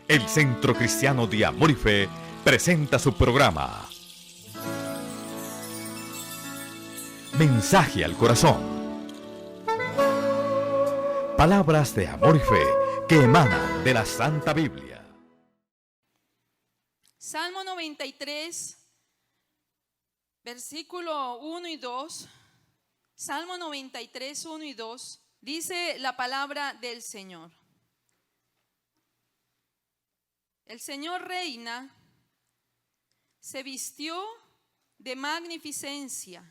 El Centro Cristiano de Amor y Fe presenta su programa Mensaje al Corazón. Palabras de amor y fe que emanan de la Santa Biblia. Salmo 93, versículo 1 y 2. Salmo 93, 1 y 2. Dice la palabra del Señor. El Señor reina, se vistió de magnificencia.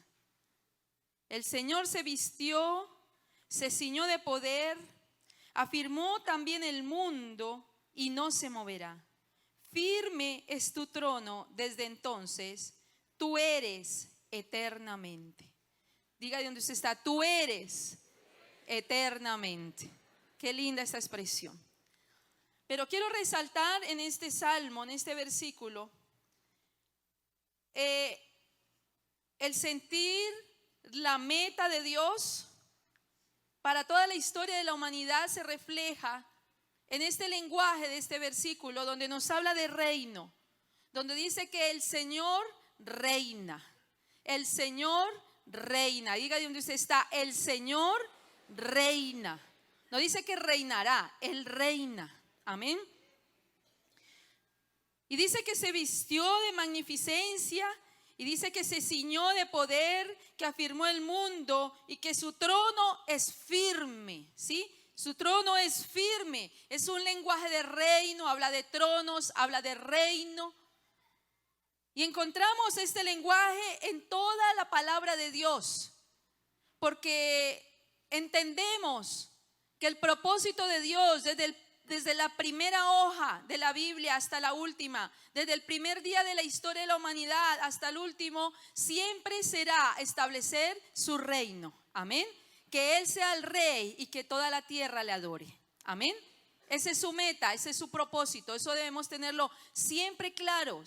El Señor se vistió, se ciñó de poder, afirmó también el mundo y no se moverá. Firme es tu trono desde entonces, tú eres eternamente. Diga de donde usted está, tú eres eternamente. Qué linda esta expresión. Pero quiero resaltar en este salmo, en este versículo, el sentir la meta de Dios para toda la historia de la humanidad se refleja en este lenguaje de este versículo, donde nos habla de reino, donde dice que el Señor reina. El Señor reina. Diga de donde usted está, el Señor reina. No dice que reinará, Él reina. Amén. Y dice que se vistió de magnificencia, y dice que se ciñó de poder, que afirmó el mundo y que su trono es firme, ¿sí? Su trono es firme. Es un lenguaje de reino, habla de tronos, habla de reino. Y encontramos este lenguaje en toda la palabra de Dios, porque entendemos que el propósito de Dios desde la primera hoja de la Biblia hasta la última, desde el primer día de la historia de la humanidad hasta el último, siempre será establecer su reino. Amén. Que Él sea el rey y que toda la tierra le adore. Amén. Esa es su meta, ese es su propósito. Eso debemos tenerlo siempre claro,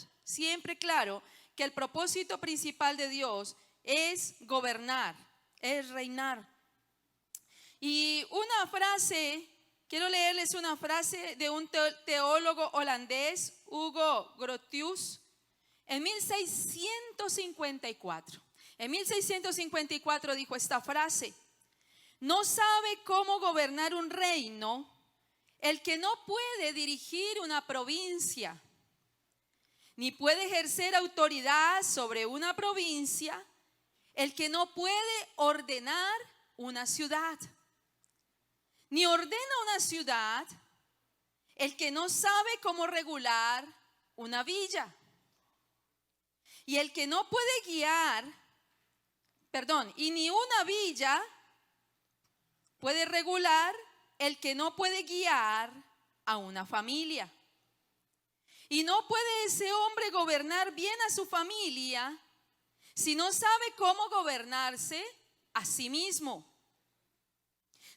que el propósito principal de Dios es gobernar, es reinar. Y una frase, quiero leerles una frase de un teólogo holandés, Hugo Grotius, en 1654. En 1654 dijo esta frase: no sabe cómo gobernar un reino el que no puede dirigir una provincia, ni puede ejercer autoridad sobre una provincia el que no puede ordenar una ciudad, ni ordena una ciudad el que no sabe cómo regular una villa, y el que no puede guiar, y ni una villa puede regular el que no puede guiar a una familia. Y no puede ese hombre gobernar bien a su familia si no sabe cómo gobernarse a sí mismo.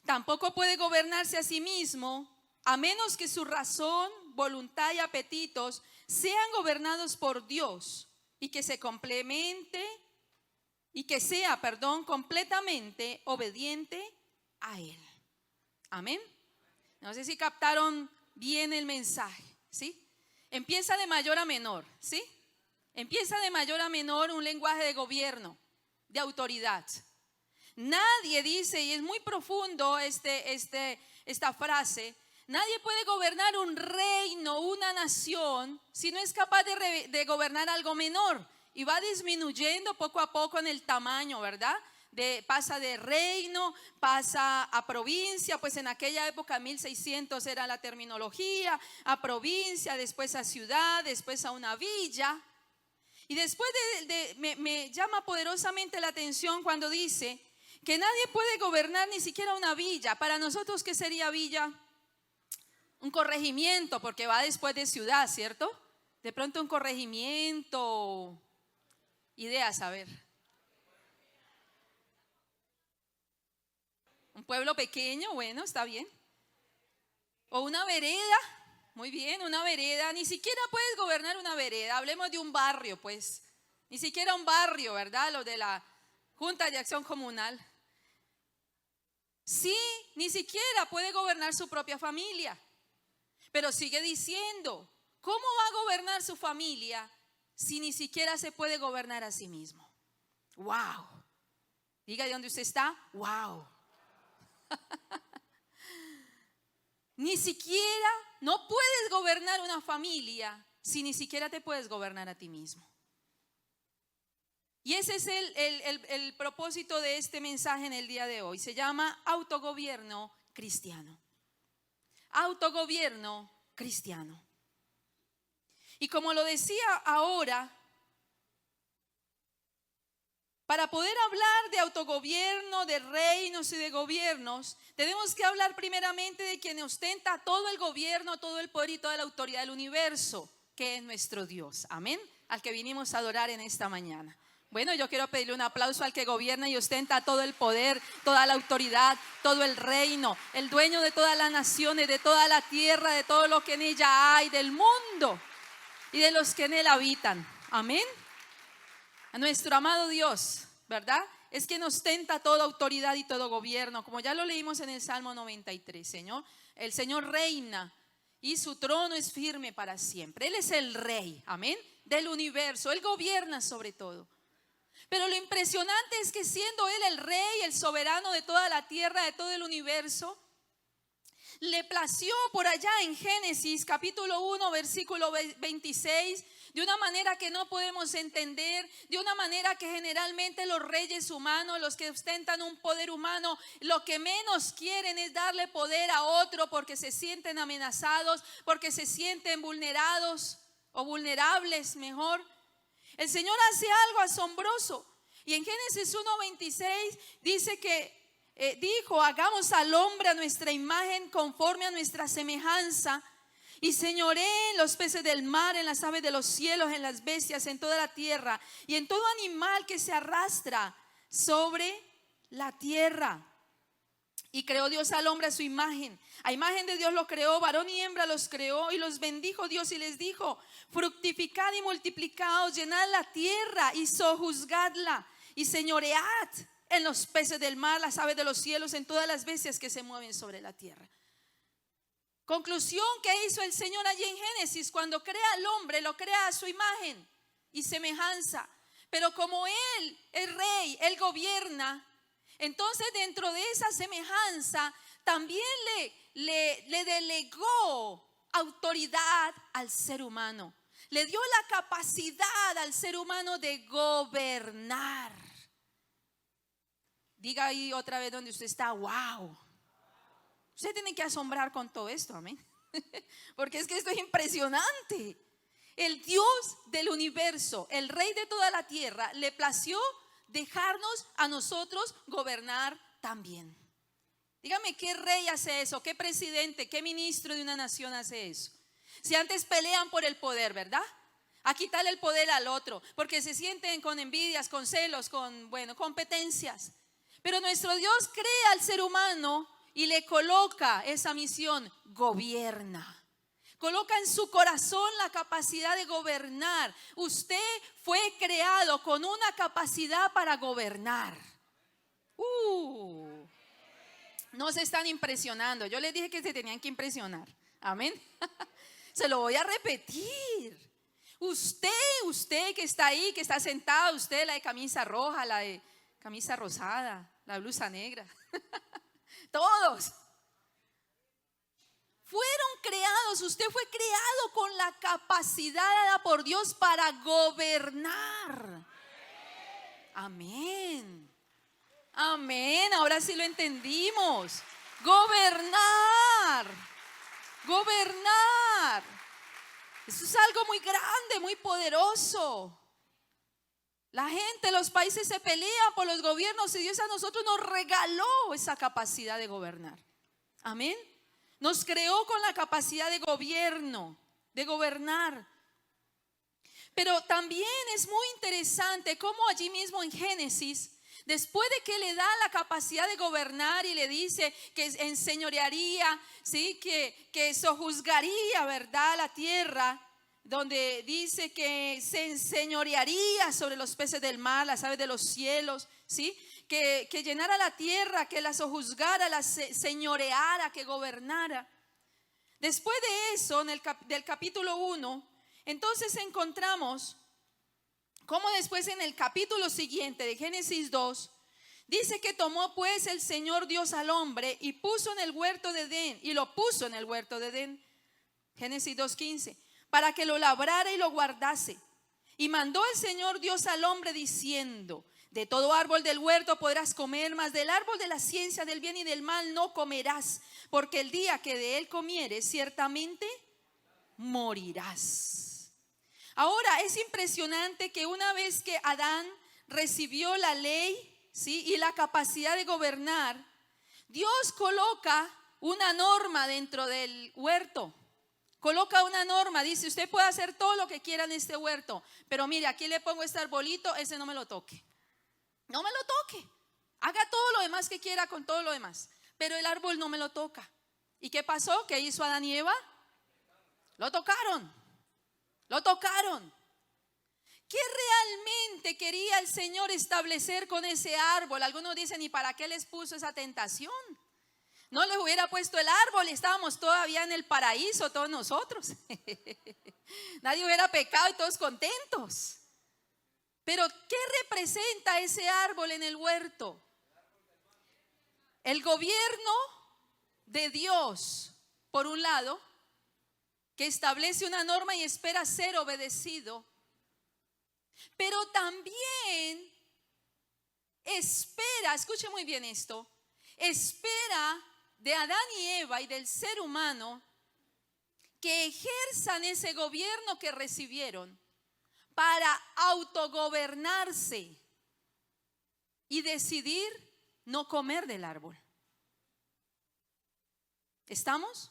Tampoco puede gobernarse a sí mismo a menos que su razón, voluntad y apetitos sean gobernados por Dios y que se complemente y que sea, completamente obediente a Él. Amén. No sé si captaron bien el mensaje, ¿sí? Empieza de mayor a menor, ¿sí? Empieza de mayor a menor un lenguaje de gobierno, de autoridad. Nadie dice, y es muy profundo esta frase, nadie puede gobernar un reino, una nación, si no es capaz de gobernar algo menor. Y va disminuyendo poco a poco en el tamaño, ¿verdad? Pasa de reino, pasa a provincia, pues en aquella época 1600 era la terminología, a provincia, después a ciudad, después a una villa. Y después me llama poderosamente la atención cuando dice que nadie puede gobernar ni siquiera una villa. Para nosotros, ¿qué sería villa? Un corregimiento, porque va después de ciudad, ¿cierto? De pronto un corregimiento, ideas, a ver. Un pueblo pequeño, bueno, está bien. O una vereda, muy bien, una vereda. Ni siquiera puedes gobernar una vereda. Hablemos de un barrio, pues. Ni siquiera un barrio, ¿verdad? Lo de la Junta de Acción Comunal. Sí, ni siquiera puede gobernar su propia familia. Pero sigue diciendo, ¿cómo va a gobernar su familia si ni siquiera se puede gobernar a sí mismo? ¡Wow! Diga de dónde usted está. ¡Wow! Ni siquiera, no puedes gobernar una familia si ni siquiera te puedes gobernar a ti mismo. Y ese es el propósito de este mensaje en el día de hoy. Se llama autogobierno cristiano. Autogobierno cristiano. Y como lo decía ahora, para poder hablar de autogobierno, de reinos y de gobiernos, tenemos que hablar primeramente de quien ostenta todo el gobierno, todo el poder y toda la autoridad del universo, que es nuestro Dios. Amén. Al que vinimos a adorar en esta mañana. Bueno, yo quiero pedirle un aplauso al que gobierna y ostenta todo el poder, toda la autoridad, todo el reino, el dueño de todas las naciones, de toda la tierra, de todo lo que en ella hay, del mundo y de los que en él habitan. Amén. A nuestro amado Dios, ¿verdad? Es quien ostenta toda autoridad y todo gobierno, como ya lo leímos en el Salmo 93, Señor. El Señor reina y su trono es firme para siempre. Él es el rey, amén, del universo. Él gobierna sobre todo. Pero lo impresionante es que siendo Él el rey, el soberano de toda la tierra, de todo el universo, le plació por allá en Génesis capítulo 1 versículo 26, de una manera que no podemos entender, de una manera que generalmente los reyes humanos, los que ostentan un poder humano, lo que menos quieren es darle poder a otro porque se sienten amenazados, porque se sienten vulnerados o vulnerables mejor. El Señor hace algo asombroso y en Génesis 1:26 dice que dijo: hagamos al hombre a nuestra imagen, conforme a nuestra semejanza, y señoree en los peces del mar, en las aves de los cielos, en las bestias, en toda la tierra y en todo animal que se arrastra sobre la tierra. Y creó Dios al hombre a su imagen. A imagen de Dios lo creó, varón y hembra los creó, y los bendijo Dios y les dijo: fructificad y multiplicaos, llenad la tierra y sojuzgadla, y señoread en los peces del mar, las aves de los cielos, en todas las bestias que se mueven sobre la tierra. Conclusión que hizo el Señor allí en Génesis: cuando crea al hombre, lo crea a su imagen y semejanza. Pero como Él es rey, Él gobierna, entonces dentro de esa semejanza también le delegó autoridad al ser humano. Le dio la capacidad al ser humano de gobernar. Diga ahí otra vez donde usted está: wow. Usted tiene que asombrar con todo esto, amén. Porque es que esto es impresionante. El Dios del universo, el rey de toda la tierra, le plació dejarnos a nosotros gobernar también. Dígame, ¿qué rey hace eso? ¿Qué presidente, qué ministro de una nación hace eso? Si antes pelean por el poder, ¿verdad? A quitarle el poder al otro, porque se sienten con envidias, con celos, con, competencias. Pero nuestro Dios crea al ser humano y le coloca esa misión: gobierna. Coloca en su corazón la capacidad de gobernar. Usted fue creado con una capacidad para gobernar. No se están impresionando. Yo les dije que se tenían que impresionar. Amén. Se lo voy a repetir. Usted que está ahí, que está sentado, usted, la de camisa roja, la de camisa rosada, la blusa negra. Todos fueron creados. Usted fue creado con la capacidad dada por Dios para gobernar. Amén. Amén. Ahora sí lo entendimos. Gobernar. Gobernar. Eso es algo muy grande, muy poderoso. La gente, los países se pelean por los gobiernos y Dios a nosotros nos regaló esa capacidad de gobernar. Amén. Nos creó con la capacidad de gobierno, de gobernar. Pero también es muy interesante cómo allí mismo en Génesis, después de que le da la capacidad de gobernar y le dice que enseñorearía, ¿sí? que sojuzgaría, ¿verdad?, la tierra, donde dice que se enseñorearía sobre los peces del mar, las aves de los cielos, ¿sí? Que llenara la tierra, que la sojuzgara, la señoreara, que gobernara. Después de eso, del capítulo 1, entonces encontramos cómo después en el capítulo siguiente de Génesis 2, dice que tomó pues el Señor Dios al hombre y puso en el huerto de Edén, y lo puso en el huerto de Edén, Génesis 2:15, para que lo labrara y lo guardase. Y mandó el Señor Dios al hombre diciendo: de todo árbol del huerto podrás comer, mas del árbol de la ciencia del bien y del mal no comerás, porque el día que de él comieres ciertamente morirás. Ahora es impresionante que una vez que Adán recibió la ley, ¿sí?, y la capacidad de gobernar, Dios coloca una norma dentro del huerto. Coloca una norma, dice: usted puede hacer todo lo que quiera en este huerto, pero mire, aquí le pongo este arbolito, ese no me lo toque. No me lo toque. Haga todo lo demás que quiera con todo lo demás, pero el árbol no me lo toca. ¿Y qué pasó? ¿Qué hizo Adán y Eva? Lo tocaron. Lo tocaron. ¿Qué realmente quería el Señor establecer con ese árbol? Algunos dicen: ¿y para qué les puso esa tentación? No les hubiera puesto el árbol y estábamos todavía en el paraíso todos nosotros. Nadie hubiera pecado y todos contentos. Pero ¿qué representa ese árbol en el huerto? El gobierno de Dios, por un lado, que establece una norma y espera ser obedecido, pero también espera, escuche muy bien esto, espera de Adán y Eva y del ser humano que ejerzan ese gobierno que recibieron para autogobernarse y decidir no comer del árbol. ¿Estamos?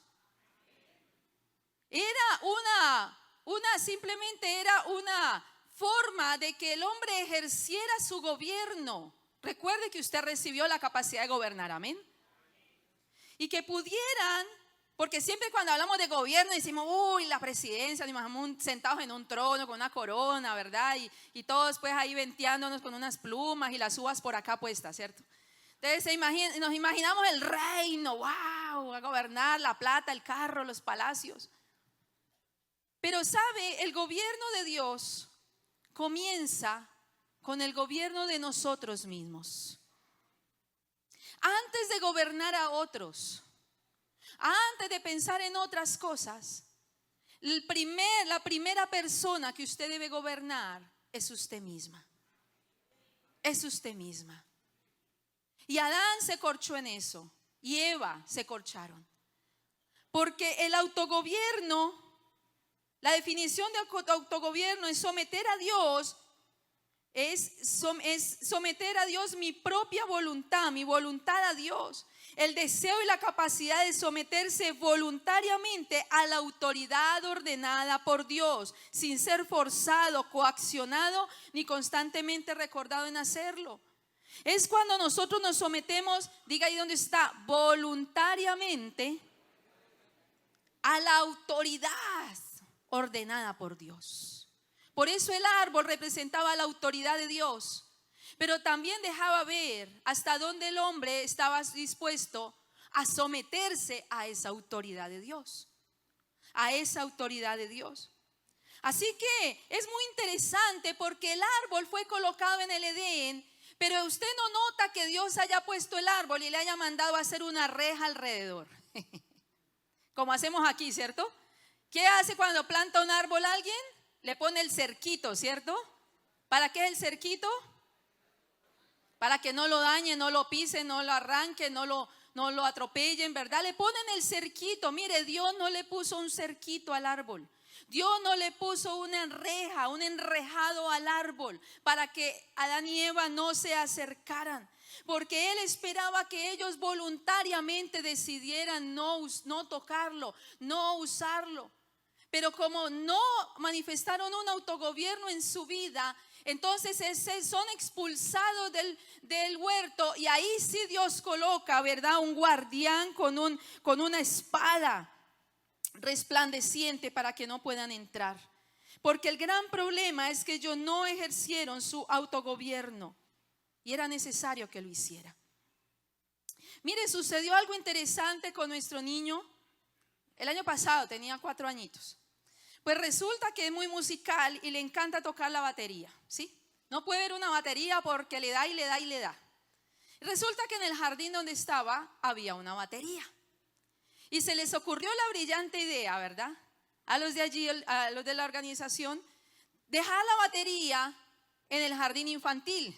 Simplemente era una forma de que el hombre ejerciera su gobierno. Recuerde que usted recibió la capacidad de gobernar, amén. Y que pudieran, porque siempre cuando hablamos de gobierno decimos: uy, la presidencia, nos imaginamos sentados en un trono con una corona, ¿verdad? Y todos pues ahí venteándonos con unas plumas y las uvas por acá puestas, ¿cierto? Entonces nos imaginamos el reino, wow, a gobernar, la plata, el carro, los palacios. Pero sabe, el gobierno de Dios comienza con el gobierno de nosotros mismos. Antes de gobernar a otros, antes de pensar en otras cosas, la primera persona que usted debe gobernar es usted misma. Es usted misma. Y Adán se corchó en eso, y Eva se corcharon. Porque el autogobierno, la definición de autogobierno es someter a Dios, es someter a Dios mi propia voluntad, mi voluntad a Dios. El deseo y la capacidad de someterse voluntariamente a la autoridad ordenada por Dios, sin ser forzado, coaccionado, ni constantemente recordado en hacerlo. Es cuando nosotros nos sometemos, diga ahí donde está, voluntariamente a la autoridad ordenada por Dios. Por eso el árbol representaba la autoridad de Dios, pero también dejaba ver hasta dónde el hombre estaba dispuesto a someterse a esa autoridad de Dios, a esa autoridad de Dios. Así que es muy interesante porque el árbol fue colocado en el Edén, pero usted no nota que Dios haya puesto el árbol y le haya mandado a hacer una reja alrededor, como hacemos aquí, ¿cierto? ¿Qué hace cuando planta un árbol alguien? Le pone el cerquito, ¿cierto? ¿Para qué es el cerquito? Para que no lo dañen, no lo pisen, no lo arranquen, no lo atropellen, ¿verdad? Le ponen el cerquito. Mire, Dios no le puso un cerquito al árbol. Dios no le puso una reja, un enrejado al árbol para que Adán y Eva no se acercaran, porque Él esperaba que ellos voluntariamente decidieran no tocarlo, no usarlo. Pero como no manifestaron un autogobierno en su vida, entonces son expulsados del huerto, y ahí sí Dios coloca, ¿verdad?, un guardián con una espada resplandeciente para que no puedan entrar. Porque el gran problema es que ellos no ejercieron su autogobierno y era necesario que lo hiciera. Mire, sucedió algo interesante con nuestro niño. el año pasado, tenía 4 añitos. Pues resulta que es muy musical y le encanta tocar la batería, ¿sí? No puede ver una batería porque le da y le da y le da. Resulta que en el jardín donde estaba había una batería. Y se les ocurrió la brillante idea, ¿verdad? A los de allí, a los de la organización, dejar la batería en el jardín infantil.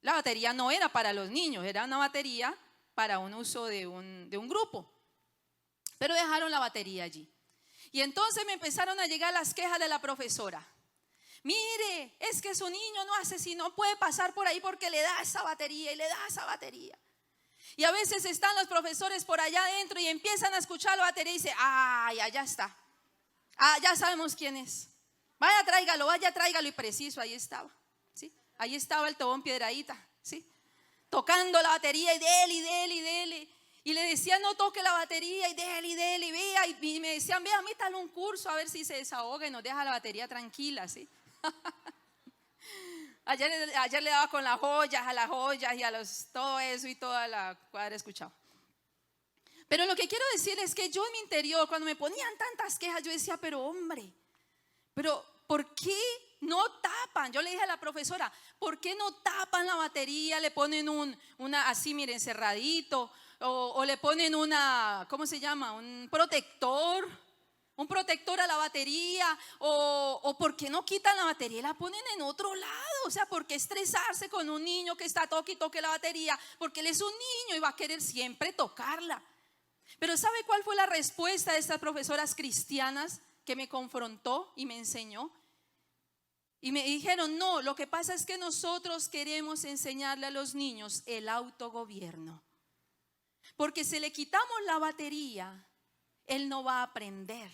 La batería no era para los niños, era una batería para un uso de un grupo. Pero dejaron la batería allí. Y entonces me empezaron a llegar las quejas de la profesora. Mire, es que su niño no hace si no puede pasar por ahí porque le da esa batería y le da esa batería. Y a veces están los profesores por allá adentro y empiezan a escuchar la batería y dicen, ay, allá está. Ah, ya sabemos quién es. Vaya, tráigalo. Y preciso, ahí estaba. ¿Sí? Ahí estaba el Tobón Piedradita, ¿sí? Tocando la batería y dele. Y le decían, no toque la batería y dele, vea. Y me decían, vea, métale un curso a ver si se desahoga y nos deja la batería tranquila, ¿sí? Ayer le daba con las joyas y a todo eso y toda la cuadra escuchaba. Pero lo que quiero decir es que yo en mi interior, cuando me ponían tantas quejas, yo decía, pero hombre, pero ¿por qué no tapan? Yo le dije a la profesora, ¿por qué no tapan la batería? Le ponen una así, miren, cerradito, o le ponen ¿cómo se llama? Un protector a la batería, o ¿por qué no quitan la batería y la ponen en otro lado? O sea, ¿por qué estresarse con un niño que está toque y toque la batería? Porque él es un niño y va a querer siempre tocarla. Pero ¿sabe cuál fue la respuesta de estas profesoras cristianas que me confrontó y me enseñó? Y me dijeron, no, lo que pasa es que nosotros queremos enseñarle a los niños el autogobierno. Porque si le quitamos la batería, él no va a aprender.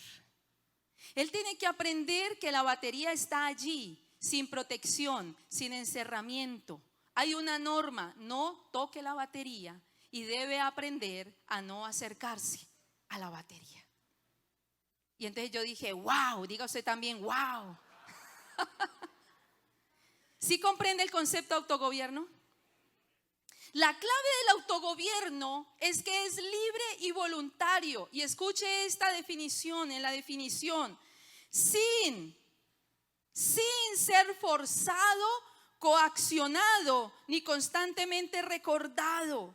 Él tiene que aprender que la batería está allí, sin protección, sin encerramiento. Hay una norma, no toque la batería y debe aprender a no acercarse a la batería. Y entonces yo dije, wow, diga usted también, wow. ¿Sí comprende el concepto de autogobierno? La clave del autogobierno es que es libre y voluntario. Y escuche esta definición, en la definición, sin ser forzado, coaccionado, ni constantemente recordado.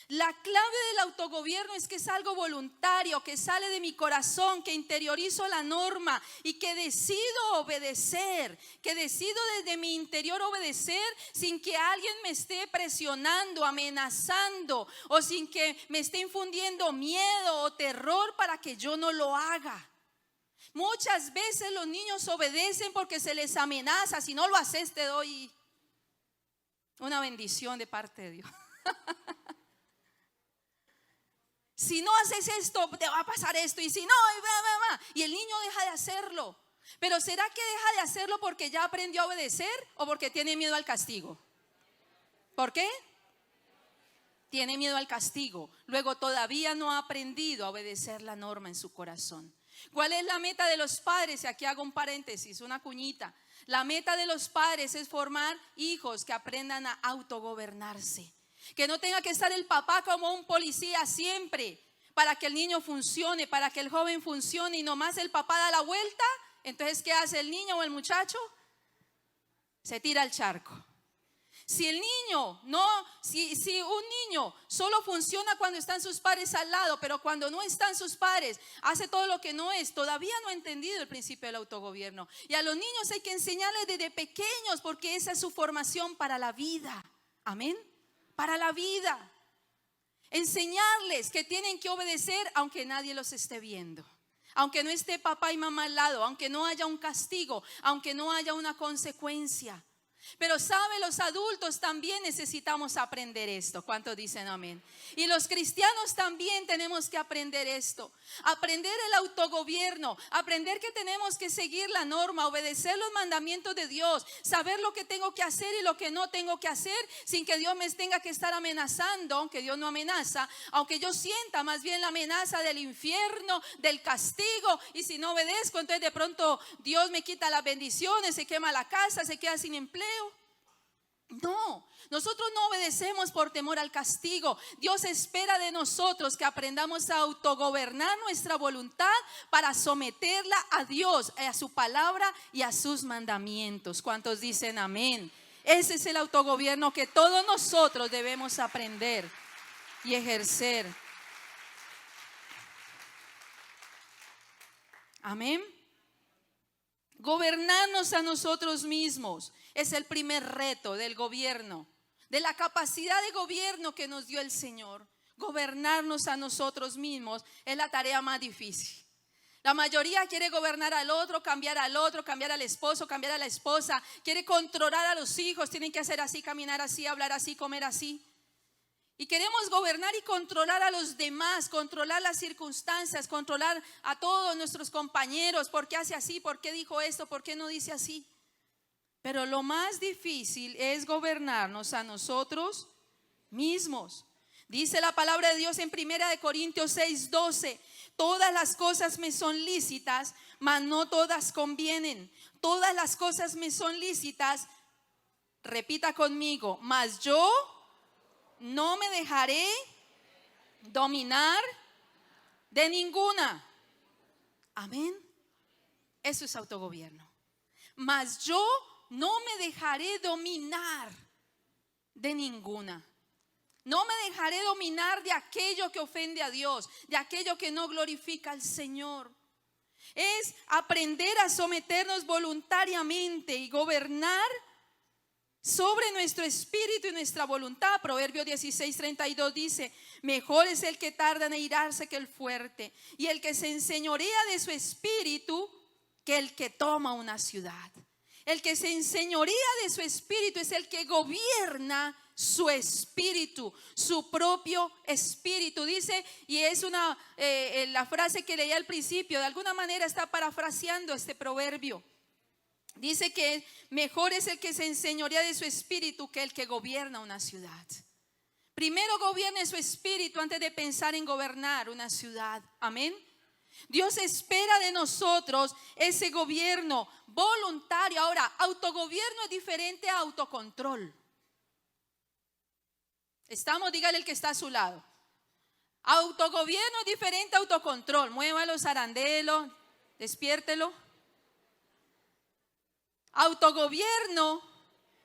La clave del autogobierno es que es algo voluntario, que sale de mi corazón, que interiorizo la norma y que decido obedecer, que decido desde mi interior obedecer sin que alguien me esté presionando, amenazando o sin que me esté infundiendo miedo o terror para que yo no lo haga. Muchas veces los niños obedecen porque se les amenaza, si no lo haces te doy una bendición de parte de Dios. Si no haces esto, te va a pasar esto. Y si no, y el niño deja de hacerlo. Pero ¿será que deja de hacerlo porque ya aprendió a obedecer o porque tiene miedo al castigo? ¿Por qué? Tiene miedo al castigo. Luego todavía no ha aprendido a obedecer la norma en su corazón. ¿Cuál es la meta de los padres? Y aquí hago un paréntesis, una cuñita. La meta de los padres es formar hijos que aprendan a autogobernarse. Que no tenga que estar el papá como un policía siempre para que el niño funcione, para que el joven funcione y nomás el papá da la vuelta. Entonces, ¿qué hace el niño o el muchacho? Se tira al charco. Si el niño si un niño solo funciona cuando están sus padres al lado, pero cuando no están sus padres hace todo lo que no es, todavía no ha entendido el principio del autogobierno. Y a los niños hay que enseñarles desde pequeños porque esa es su formación para la vida. Amén. Para la vida. Enseñarles que tienen que obedecer aunque nadie los esté viendo, aunque no esté papá y mamá al lado, aunque no haya un castigo, aunque no haya una consecuencia. Pero sabe, los adultos también necesitamos aprender esto. ¿Cuántos dicen amén? Y los cristianos también tenemos que aprender esto. Aprender el autogobierno, aprender que tenemos que seguir la norma, obedecer los mandamientos de Dios, saber lo que tengo que hacer y lo que no tengo que hacer sin que Dios me tenga que estar amenazando, aunque Dios no amenaza, aunque yo sienta más bien la amenaza del infierno, del castigo, y si no obedezco, entonces de pronto Dios me quita las bendiciones, se quema la casa, se queda sin empleo. No, nosotros no obedecemos por temor al castigo. Dios espera de nosotros que aprendamos a autogobernar nuestra voluntad para someterla a Dios, a su palabra y a sus mandamientos. ¿Cuántos dicen amén? Ese es el autogobierno que todos nosotros debemos aprender y ejercer. Amén. Gobernarnos a nosotros mismos es el primer reto del gobierno, de la capacidad de gobierno que nos dio el Señor. Gobernarnos a nosotros mismos es la tarea más difícil. La mayoría quiere gobernar al otro, cambiar al esposo, cambiar a la esposa, quiere controlar a los hijos, tienen que hacer así, caminar así, hablar así, comer así. Y queremos gobernar y controlar a los demás, controlar las circunstancias, controlar a todos nuestros compañeros. ¿Por qué hace así? ¿Por qué dijo esto? ¿Por qué no dice así? Pero lo más difícil es gobernarnos a nosotros mismos. Dice la palabra de Dios en 1 Corintios 6:12: todas las cosas me son lícitas, mas no todas convienen. Todas las cosas me son lícitas, repita conmigo, mas yo no me dejaré dominar de ninguna. Amén. Eso es autogobierno. Mas yo no me dejaré dominar de ninguna. No me dejaré dominar de aquello que ofende a Dios, de aquello que no glorifica al Señor. Es aprender a someternos voluntariamente y gobernar sobre nuestro espíritu y nuestra voluntad. Proverbios 16:32 dice: mejor es el que tarda en airarse que el fuerte, y el que se enseñorea de su espíritu que el que toma una ciudad. El que se enseñorea de su espíritu es el que gobierna su espíritu, su propio espíritu. Dice, y es la frase que leí al principio, de alguna manera está parafraseando este proverbio. Dice que mejor es el que se enseñorea de su espíritu que el que gobierna una ciudad. Primero gobierne su espíritu antes de pensar en gobernar una ciudad. Amén. Dios espera de nosotros ese gobierno voluntario. Ahora, autogobierno es diferente a autocontrol. Estamos, dígale el que está a su lado. Autogobierno es diferente a autocontrol. Muévalo, zarandelo, despiértelo. Autogobierno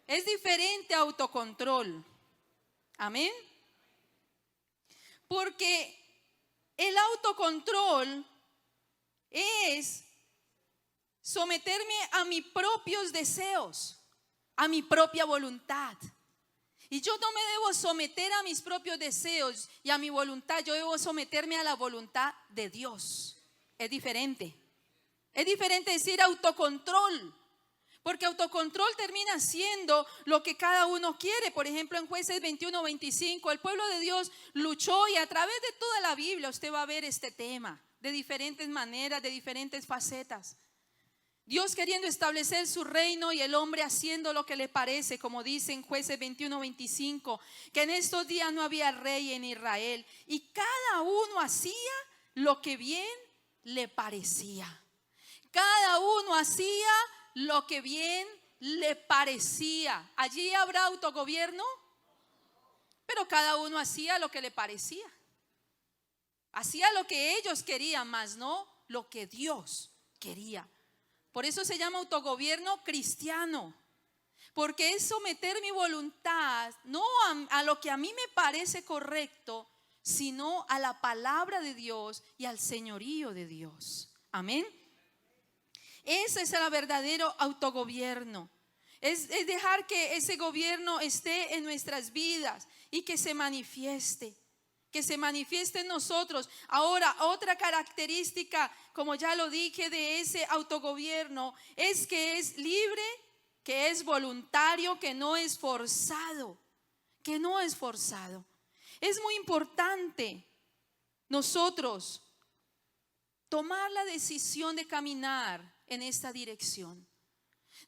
es diferente a autocontrol. Amén. Porque el autocontrol es someterme a mis propios deseos, a mi propia voluntad. Y yo no me debo someter a mis propios deseos y a mi voluntad. Yo debo someterme a la voluntad de Dios. Es diferente. Es diferente decir autocontrol. Porque autocontrol termina siendo lo que cada uno quiere. Por ejemplo, en Jueces 21:25, el pueblo de Dios luchó, y a través de toda la Biblia usted va a ver este tema de diferentes maneras, de diferentes facetas. Dios queriendo establecer su reino y el hombre haciendo lo que le parece, como dice en Jueces 21:25, que en estos días no había rey en Israel y cada uno hacía lo que bien le parecía. Cada uno hacía lo que bien le parecía. ¿Allí habrá autogobierno? Pero cada uno hacía lo que le parecía. Hacía lo que ellos querían, mas no lo que Dios quería. Por eso se llama autogobierno cristiano. Porque es someter mi voluntad no a lo que a mí me parece correcto, sino a la palabra de Dios y al señorío de Dios. Amén. Ese es el verdadero autogobierno. Es dejar que ese gobierno esté en nuestras vidas y que se manifieste. Que se manifieste en nosotros. Ahora, otra característica, como ya lo dije, de ese autogobierno es que es libre, que es voluntario, que no es forzado. Que no es forzado. Es muy importante nosotros tomar la decisión de caminar en esta dirección,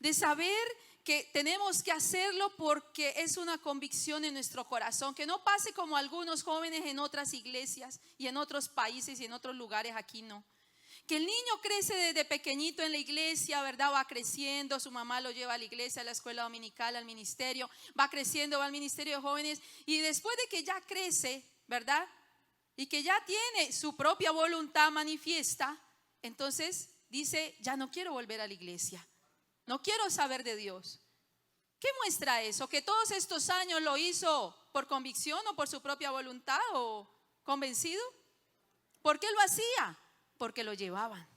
de saber que tenemos que hacerlo porque es una convicción en nuestro corazón, que no pase como algunos jóvenes en otras iglesias y en otros países y en otros lugares. Aquí no, Que el niño crece desde pequeñito en la iglesia, ¿verdad? Va creciendo, su mamá lo lleva a la iglesia, a la escuela dominical, al ministerio, va creciendo, va al ministerio de jóvenes, y después de que ya crece, ¿verdad? Y que ya tiene su propia voluntad manifiesta, entonces dice, ya no quiero volver a la iglesia, no quiero saber de Dios. ¿Qué muestra eso? ¿Que todos estos años lo hizo por convicción o por su propia voluntad o convencido? ¿Por qué lo hacía? Porque lo llevaban,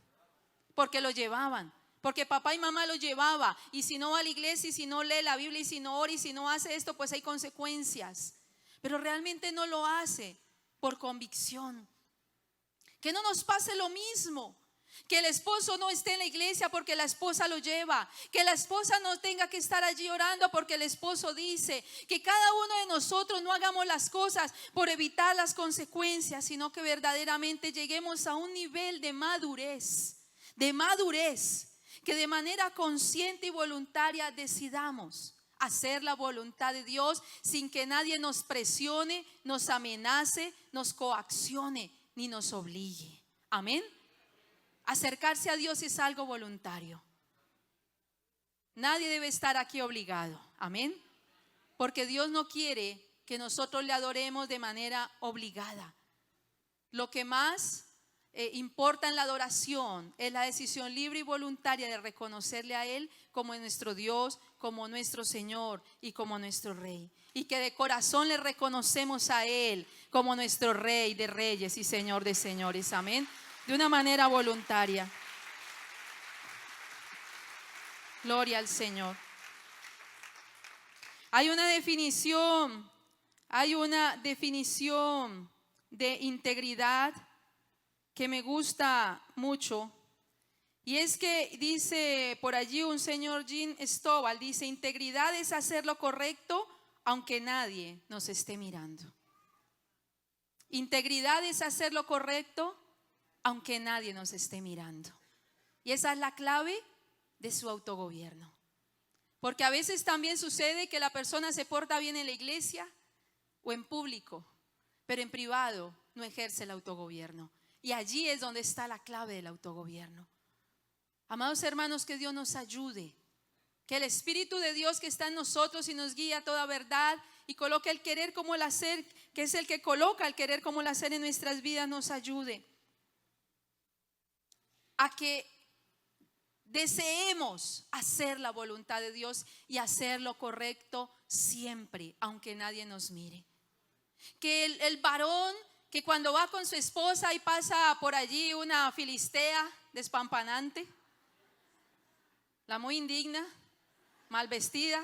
porque papá y mamá lo llevaba, y si no va a la iglesia, y si no lee la Biblia, y si no ora, y si no hace esto, pues hay consecuencias. Pero realmente no lo hace por convicción. Que no nos pase lo mismo. Que el esposo no esté en la iglesia porque la esposa lo lleva. Que la esposa no tenga que estar allí orando porque el esposo dice. Que cada uno de nosotros no hagamos las cosas por evitar las consecuencias, sino que verdaderamente lleguemos a un nivel de madurez. Que de manera consciente y voluntaria decidamos hacer la voluntad de Dios sin que nadie nos presione, nos amenace, nos coaccione ni nos obligue. Amén. Acercarse a Dios es algo voluntario. Nadie debe estar aquí obligado. Amén. Porque Dios no quiere que nosotros le adoremos de manera obligada. Lo que más importa en la adoración es la decisión libre y voluntaria de reconocerle a Él como nuestro Dios, como nuestro Señor y como nuestro Rey. Y que de corazón le reconocemos a Él como nuestro Rey de reyes y Señor de señores. Amén. De una manera voluntaria. Gloria al Señor. Hay una definición de integridad que me gusta mucho. Y es que dice por allí un señor Jean Stovall, dice: integridad es hacer lo correcto aunque nadie nos esté mirando. Integridad es hacer lo correcto aunque nadie nos esté mirando. Y esa es la clave de su autogobierno. Porque a veces también sucede que la persona se porta bien en la iglesia o en público, pero en privado no ejerce el autogobierno. Y allí es donde está la clave del autogobierno. Amados hermanos, que Dios nos ayude. Que el Espíritu de Dios que está en nosotros y nos guía a toda verdad y coloca el querer como el hacer, que es el que coloca el querer como el hacer en nuestras vidas, nos ayude a que deseemos hacer la voluntad de Dios y hacer lo correcto siempre, aunque nadie nos mire. Que el varón que cuando va con su esposa y pasa por allí una filistea despampanante, la muy indigna, mal vestida,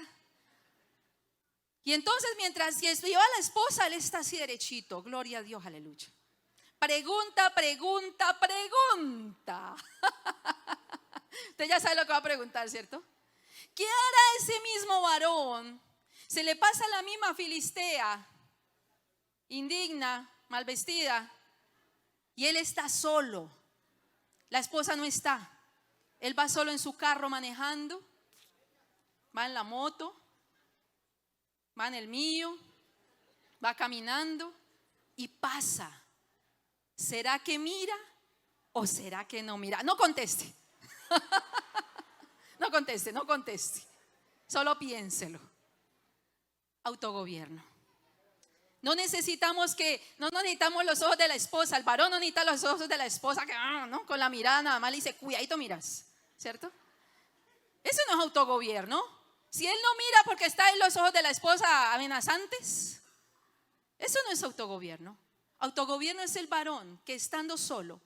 y entonces mientras lleva a la esposa, él está así derechito, gloria a Dios, aleluya. Pregunta. Usted ya sabe lo que va a preguntar, ¿cierto? ¿Qué hará ese mismo varón? Se le pasa la misma filistea, indigna, mal vestida, y él está solo. La esposa no está. Él va solo en su carro manejando, va en la moto, va en el mío, va caminando y pasa. ¿Será que mira o será que no mira? No conteste. No conteste. Solo piénselo. Autogobierno. No necesitamos los ojos de la esposa. El varón no necesita los ojos de la esposa que ¿no? Con la mirada nada más le dice, cuidadito miras, ¿cierto? Eso no es autogobierno. Si él no mira porque está en los ojos de la esposa amenazantes, eso no es autogobierno. Autogobierno es el varón que estando solo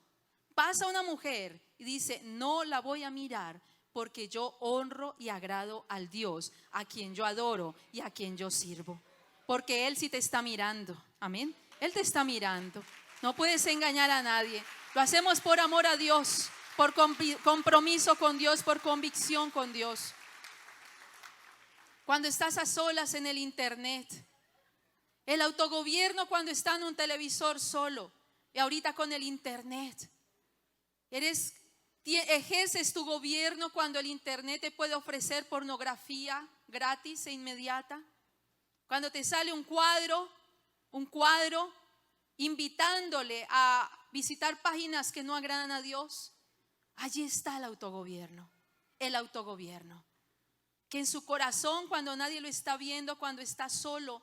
pasa a una mujer y dice, no la voy a mirar porque yo honro y agrado al Dios a quien yo adoro y a quien yo sirvo. Porque Él sí te está mirando. Amén. Él te está mirando. No puedes engañar a nadie. Lo hacemos por amor a Dios, por compromiso con Dios, por convicción con Dios. Cuando estás a solas en el internet, el autogobierno cuando está en un televisor solo, y ahorita con el internet, ejerces tu gobierno cuando el internet te puede ofrecer pornografía gratis e inmediata. Cuando te sale un cuadro invitándole a visitar páginas que no agradan a Dios, Allí está el autogobierno. El autogobierno. Que en su corazón, cuando nadie lo está viendo, cuando está solo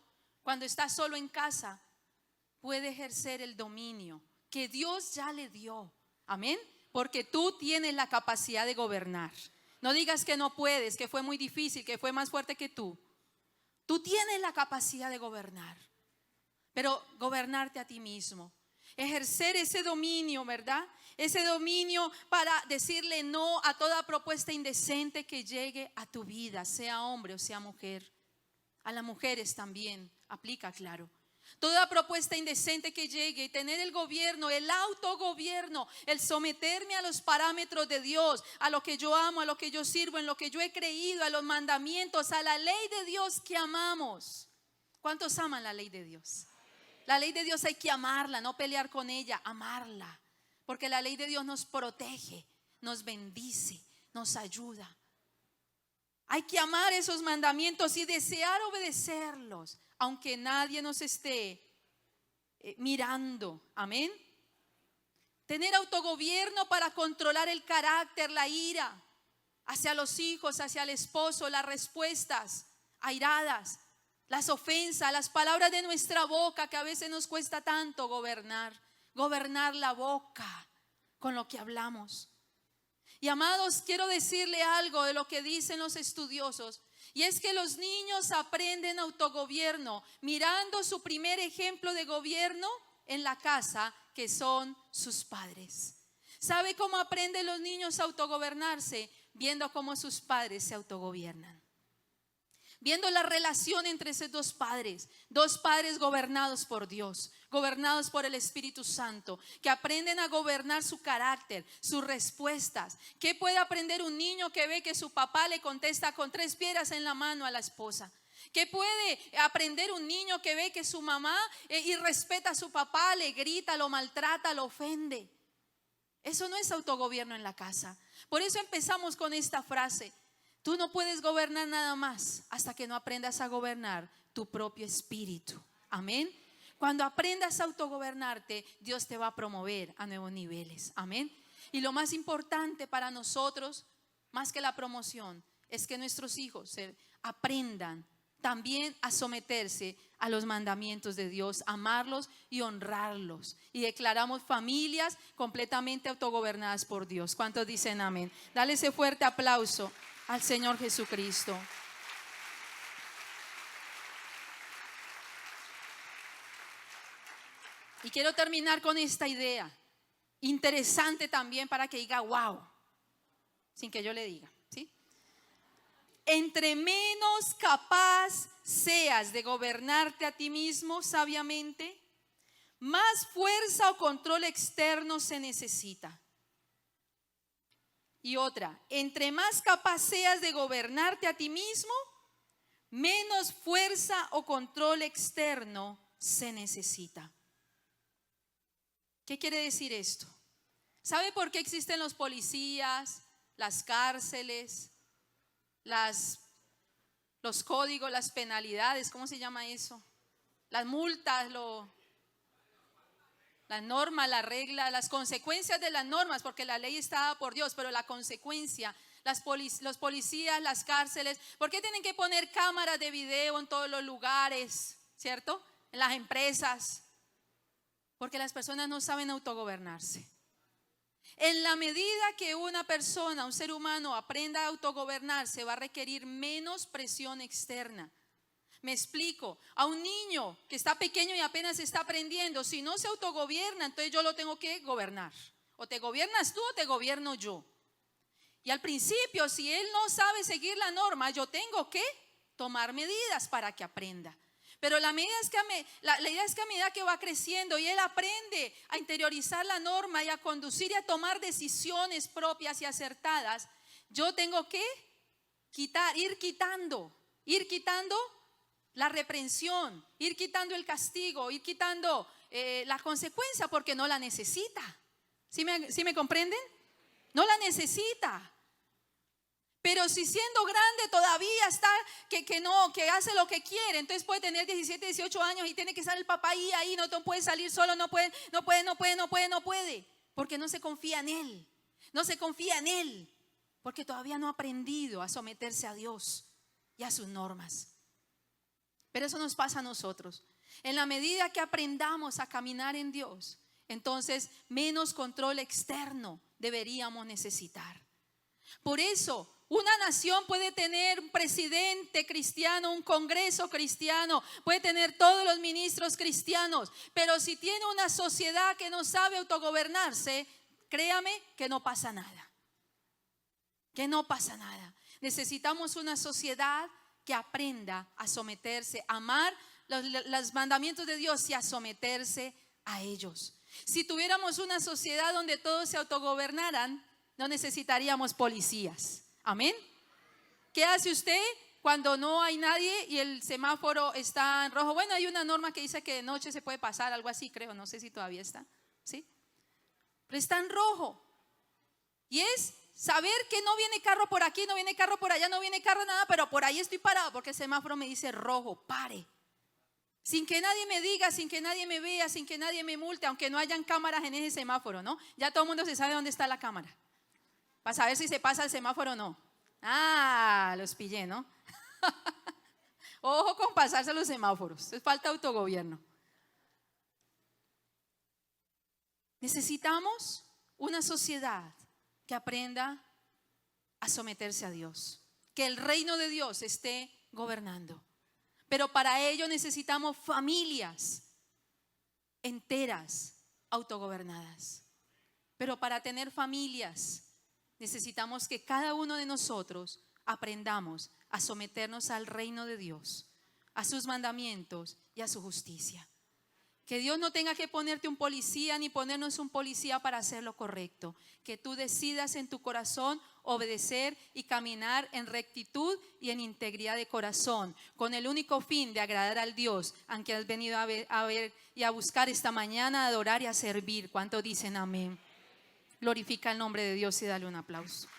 en casa, puede ejercer el dominio que Dios ya le dio. Amén. Porque tú tienes la capacidad de gobernar. No digas que no puedes, que fue muy difícil, que fue más fuerte que tú. Tú tienes la capacidad de gobernar. Pero gobernarte a ti mismo. Ejercer ese dominio, ¿verdad? Ese dominio para decirle no a toda propuesta indecente que llegue a tu vida, sea hombre o sea mujer. A las mujeres también aplica, claro. Toda propuesta indecente que llegue y tener el gobierno, el autogobierno, el someterme a los parámetros de Dios, a lo que yo amo, a lo que yo sirvo, en lo que yo he creído, a los mandamientos, a la ley de Dios que amamos. ¿Cuántos aman la ley de Dios? La ley de Dios hay que amarla, no pelear con ella, amarla. Porque la ley de Dios nos protege, nos bendice, nos ayuda. Hay que amar esos mandamientos y desear obedecerlos, aunque nadie nos esté mirando. Amén. Tener autogobierno para controlar el carácter, la ira hacia los hijos, hacia el esposo, las respuestas airadas, las ofensas, las palabras de nuestra boca, que a veces nos cuesta tanto gobernar la boca con lo que hablamos. Y amados, quiero decirle algo de lo que dicen los estudiosos, y es que los niños aprenden autogobierno mirando su primer ejemplo de gobierno en la casa, que son sus padres. ¿Sabe cómo aprenden los niños a autogobernarse? Viendo cómo sus padres se autogobiernan. Viendo la relación entre esos dos padres gobernados por Dios, gobernados por el Espíritu Santo, que aprenden a gobernar su carácter, sus respuestas. ¿Qué puede aprender un niño que ve que su papá le contesta con 3 piedras en la mano a la esposa? ¿Qué puede aprender un niño que ve que su mamá irrespeta a su papá, le grita, lo maltrata, lo ofende? Eso no es autogobierno en la casa. Por eso empezamos con esta frase. Tú no puedes gobernar nada más hasta que no aprendas a gobernar tu propio espíritu. Amén. Cuando aprendas a autogobernarte, Dios te va a promover a nuevos niveles. Amén. Y lo más importante para nosotros, más que la promoción, es que nuestros hijos aprendan también a someterse a los mandamientos de Dios, amarlos y honrarlos. Y declaramos familias completamente autogobernadas por Dios. ¿Cuántos dicen amén? Dale ese fuerte aplauso al Señor Jesucristo. Y quiero terminar con esta idea interesante también, para que diga wow, sin que yo le diga, ¿sí? Entre menos capaz seas de gobernarte a ti mismo sabiamente, más fuerza o control externo se necesita. Y otra, entre más capaz seas de gobernarte a ti mismo, menos fuerza o control externo se necesita. ¿Qué quiere decir esto? ¿Sabe por qué existen los policías, las cárceles, los códigos, las penalidades? ¿Cómo se llama eso? Las multas, la norma, la regla, las consecuencias de las normas, porque la ley está dada por Dios, pero la consecuencia, los policías, las cárceles, ¿por qué tienen que poner cámaras de video en todos los lugares? ¿Cierto? En las empresas. Porque las personas no saben autogobernarse. En la medida que una persona, un ser humano, aprenda a autogobernarse, va a requerir menos presión externa. Me explico, a un niño que está pequeño y apenas está aprendiendo, si no se autogobierna, entonces yo lo tengo que gobernar. O te gobiernas tú o te gobierno yo. Y al principio, si él no sabe seguir la norma, yo tengo que tomar medidas para que aprenda. Pero la idea es que a medida que va creciendo y él aprende a interiorizar la norma y a conducir y a tomar decisiones propias y acertadas, yo tengo que ir quitando la reprensión, ir quitando el castigo, ir quitando la consecuencia, porque no la necesita. ¿Sí me comprenden? No la necesita. Pero si siendo grande todavía está que hace lo que quiere, entonces puede tener 17, 18 años y tiene que estar el papá ahí, no puede salir solo, no puede, porque no se confía en él. No se confía en él porque todavía no ha aprendido a someterse a Dios y a sus normas. Pero eso nos pasa a nosotros. En la medida que aprendamos a caminar en Dios, entonces menos control externo deberíamos necesitar. Por eso, una nación puede tener un presidente cristiano, un congreso cristiano, puede tener todos los ministros cristianos, pero si tiene una sociedad que no sabe autogobernarse, créame que no pasa nada. Que no pasa nada. Necesitamos una sociedad que aprenda a someterse, a amar los mandamientos de Dios y a someterse a ellos. Si tuviéramos una sociedad donde todos se autogobernaran, no necesitaríamos policías. Amén. ¿Qué hace usted cuando no hay nadie y el semáforo está en rojo? Bueno, hay una norma que dice que de noche se puede pasar, algo así creo, no sé si todavía está, ¿sí? Pero está en rojo. Y es saber que no viene carro por aquí, no viene carro por allá, no viene carro nada, pero por ahí estoy parado porque el semáforo me dice rojo, pare. Sin que nadie me diga, sin que nadie me vea, sin que nadie me multe, aunque no hayan cámaras en ese semáforo, ¿no? Ya todo el mundo se sabe dónde está la cámara, para saber si se pasa el semáforo o no. Ah, los pillé, ¿no? Ojo con pasarse los semáforos, es falta de autogobierno. Necesitamos una sociedad que aprenda a someterse a Dios, que el reino de Dios esté gobernando. Pero para ello necesitamos familias enteras, autogobernadas. Pero para tener familias necesitamos que cada uno de nosotros aprendamos a someternos al reino de Dios, a sus mandamientos y a su justicia. Que Dios no tenga que ponerte un policía ni ponernos un policía para hacer lo correcto. Que tú decidas en tu corazón obedecer y caminar en rectitud y en integridad de corazón, con el único fin de agradar al Dios, aunque has venido a ver y a buscar esta mañana, a adorar y a servir. ¿Cuántos dicen amén? Glorifica el nombre de Dios y dale un aplauso.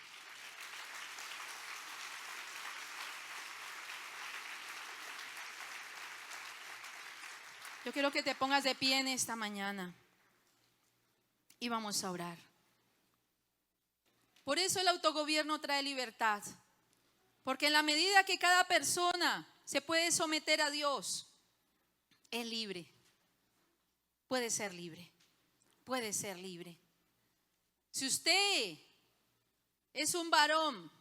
Yo quiero que te pongas de pie en esta mañana y vamos a orar. Por eso el autogobierno trae libertad, porque en la medida que cada persona se puede someter a Dios, es libre, puede ser libre, puede ser libre. Si usted es un varón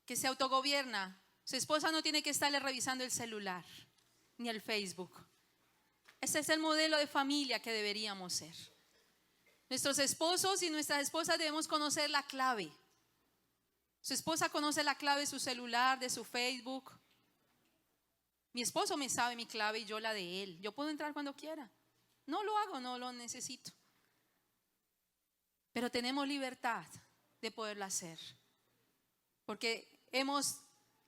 que se autogobierna, su esposa no tiene que estarle revisando el celular ni el Facebook. Ese es el modelo de familia que deberíamos ser. Nuestros esposos y nuestras esposas debemos conocer la clave. Su esposa conoce la clave de su celular, de su Facebook. Mi esposo me sabe mi clave y yo la de él. Yo puedo entrar cuando quiera. No lo hago, no lo necesito. Pero tenemos libertad de poderlo hacer. Porque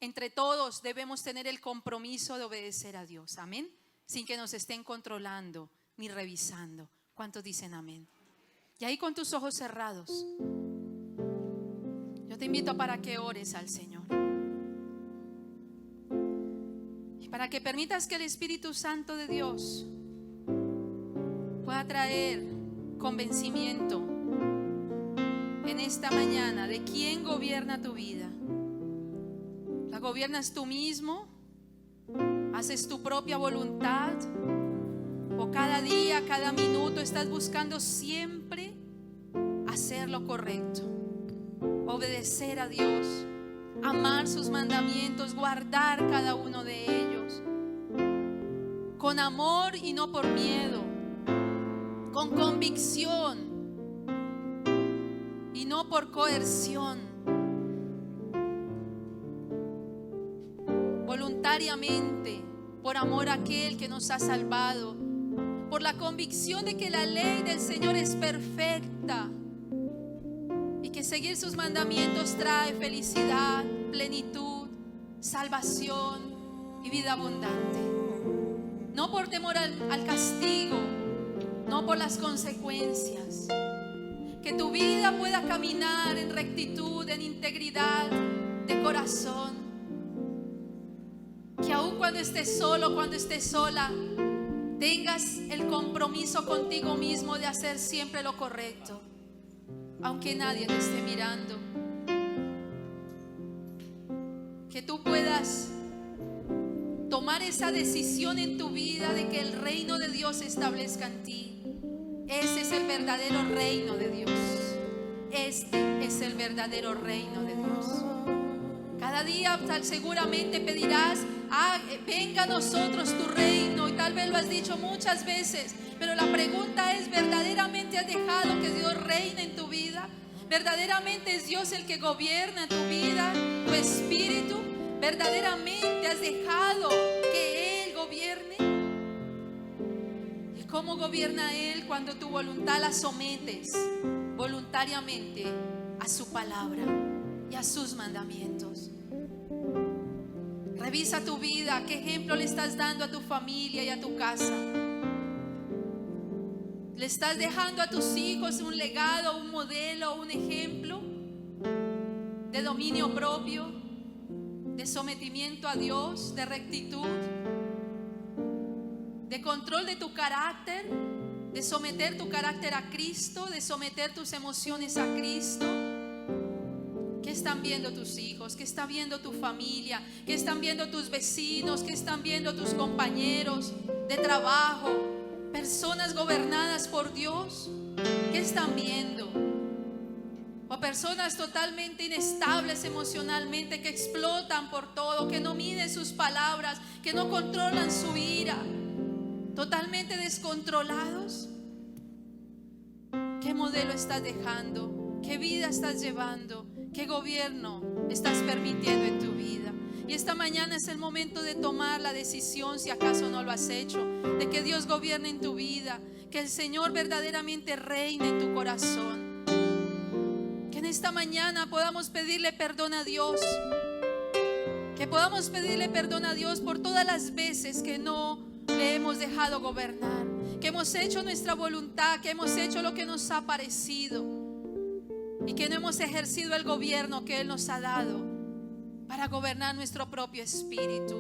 entre todos debemos tener el compromiso de obedecer a Dios. Amén. Sin que nos estén controlando ni revisando. ¿Cuántos dicen amén? Y ahí con tus ojos cerrados, yo te invito para que ores al Señor. Y para que permitas que el Espíritu Santo de Dios pueda traer convencimiento en esta mañana de quién gobierna tu vida. ¿La gobiernas tú mismo? ¿Haces tu propia voluntad? ¿O cada día, cada minuto estás buscando siempre hacer lo correcto? Obedecer a Dios, amar sus mandamientos, guardar cada uno de ellos con amor y no por miedo, con convicción y no por coerción, voluntariamente, por amor a aquel que nos ha salvado, por la convicción de que la ley del Señor es perfecta y que seguir sus mandamientos trae felicidad, plenitud, salvación y vida abundante. No por temor al castigo, no por las consecuencias. Que tu vida pueda caminar en rectitud, en integridad de corazón. Que aun cuando estés solo, cuando estés sola, tengas el compromiso contigo mismo de hacer siempre lo correcto, aunque nadie te esté mirando. Que tú puedas tomar esa decisión en tu vida de que el reino de Dios se establezca en ti. Ese es el verdadero reino de Dios. Este es el verdadero reino de Dios. Cada día seguramente pedirás: venga a nosotros tu reino. Y tal vez lo has dicho muchas veces, pero la pregunta es: ¿verdaderamente has dejado que Dios reine en tu vida? ¿Verdaderamente es Dios el que gobierna tu vida, tu espíritu? ¿Verdaderamente has dejado que Él gobierne? ¿Y cómo gobierna Él? Cuando tu voluntad la sometes voluntariamente a su palabra y a sus mandamientos. Revisa tu vida. ¿Qué ejemplo le estás dando a tu familia y a tu casa? ¿Le estás dejando a tus hijos un legado, un modelo, un ejemplo de dominio propio, de sometimiento a Dios, de rectitud, de control de tu carácter, de someter tu carácter a Cristo, de someter tus emociones a Cristo? ¿Qué están viendo tus hijos? ¿Qué está viendo tu familia? ¿Qué están viendo tus vecinos? ¿Qué están viendo tus compañeros de trabajo? Personas gobernadas por Dios, ¿qué están viendo? O personas totalmente inestables emocionalmente, que explotan por todo, que no miden sus palabras, que no controlan su ira, totalmente descontrolados. ¿Qué modelo estás dejando? ¿Qué vida estás llevando? ¿Qué gobierno estás permitiendo en tu vida? Y esta mañana es el momento de tomar la decisión, si acaso no lo has hecho, de que Dios gobierne en tu vida, que el Señor verdaderamente reine en tu corazón. Que en esta mañana podamos pedirle perdón a Dios, que podamos pedirle perdón a Dios por todas las veces que no le hemos dejado gobernar, que hemos hecho nuestra voluntad, que hemos hecho lo que nos ha parecido y que no hemos ejercido el gobierno que Él nos ha dado para gobernar nuestro propio espíritu.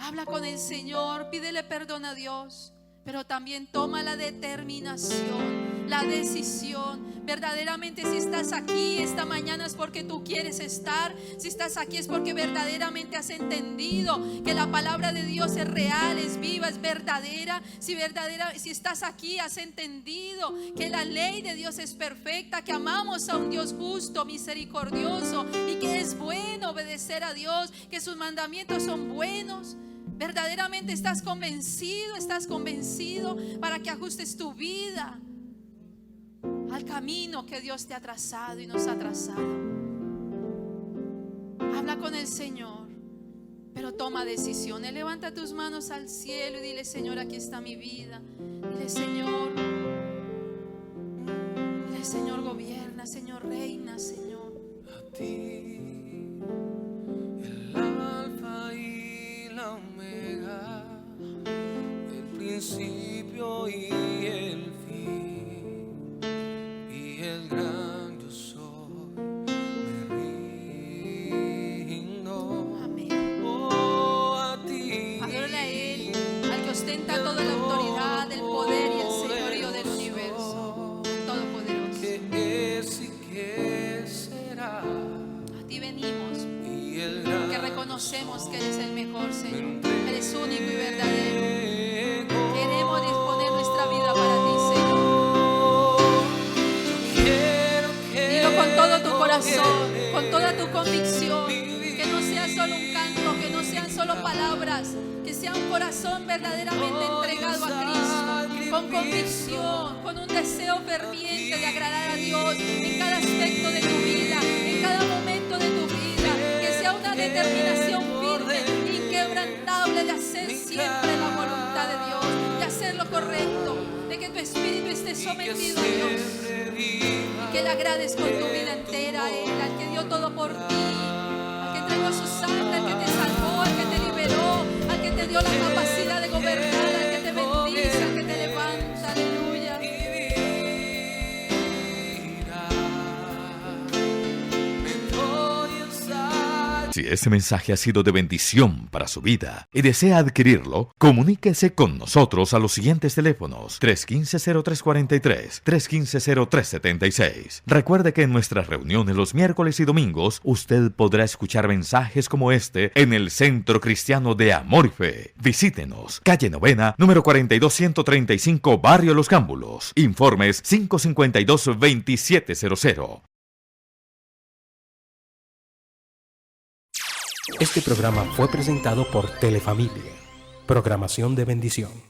Habla con el Señor, pídele perdón a Dios, pero también toma la determinación, la decisión. Verdaderamente, si estás aquí esta mañana es porque tú quieres estar. Si estás aquí es porque verdaderamente has entendido que la palabra de Dios es real, es viva, es verdadera. Si estás aquí has entendido que la ley de Dios es perfecta, que amamos a un Dios justo, misericordioso, y que es bueno obedecer a Dios, que sus mandamientos son buenos. Verdaderamente estás convencido para que ajustes tu vida al camino que Dios te ha trazado y nos ha trazado. Habla con el Señor, pero toma decisiones. Levanta tus manos al cielo y dile: Señor, aquí está mi vida. Dile: Señor, gobierna, Señor, reina, Señor. A ti, el alfa y la omega, el principio y el fin, y el gran yo soy, me rindo. Amén. Oh, a ti. Adórale a Él, al que ostenta toda la autoridad, el poder y el señorío del universo, todopoderoso. Que es y que será. A ti venimos, Y el porque gran reconocemos que eres el mejor, Señor. Eres único y verdadero. Queremos disponer nuestra vida para ti, Señor. Dilo con todo tu corazón, con toda tu convicción. Que no sea solo un canto, que no sean solo palabras, que sea un corazón verdaderamente entregado a Cristo, con convicción, con un deseo ferviente de agradar a Dios en cada aspecto de tu vida, en cada momento de tu vida. Que sea una determinación firme, inquebrantable de hacer siempre la voluntad de Dios, de hacer lo correcto, de que tu espíritu esté sometido a Dios y que le agrades con tu vida entera a Él, al que dio todo por ti, al que entregó su sangre, al que te salvó, al que te liberó, al que te dio la capacidad de gobernar, al que te bendice, al que te levanta. Aleluya. Si este mensaje ha sido de bendición para su vida y desea adquirirlo, comuníquese con nosotros a los siguientes teléfonos: 315-0343, 315-0376. Recuerde que en nuestras reuniones los miércoles y domingos usted podrá escuchar mensajes como este en el Centro Cristiano de Amor y Fe. Visítenos, calle Novena, número 42135, Barrio Los Cámbulos. Informes 552-2700. Este programa fue presentado por Telefamilia, programación de bendición.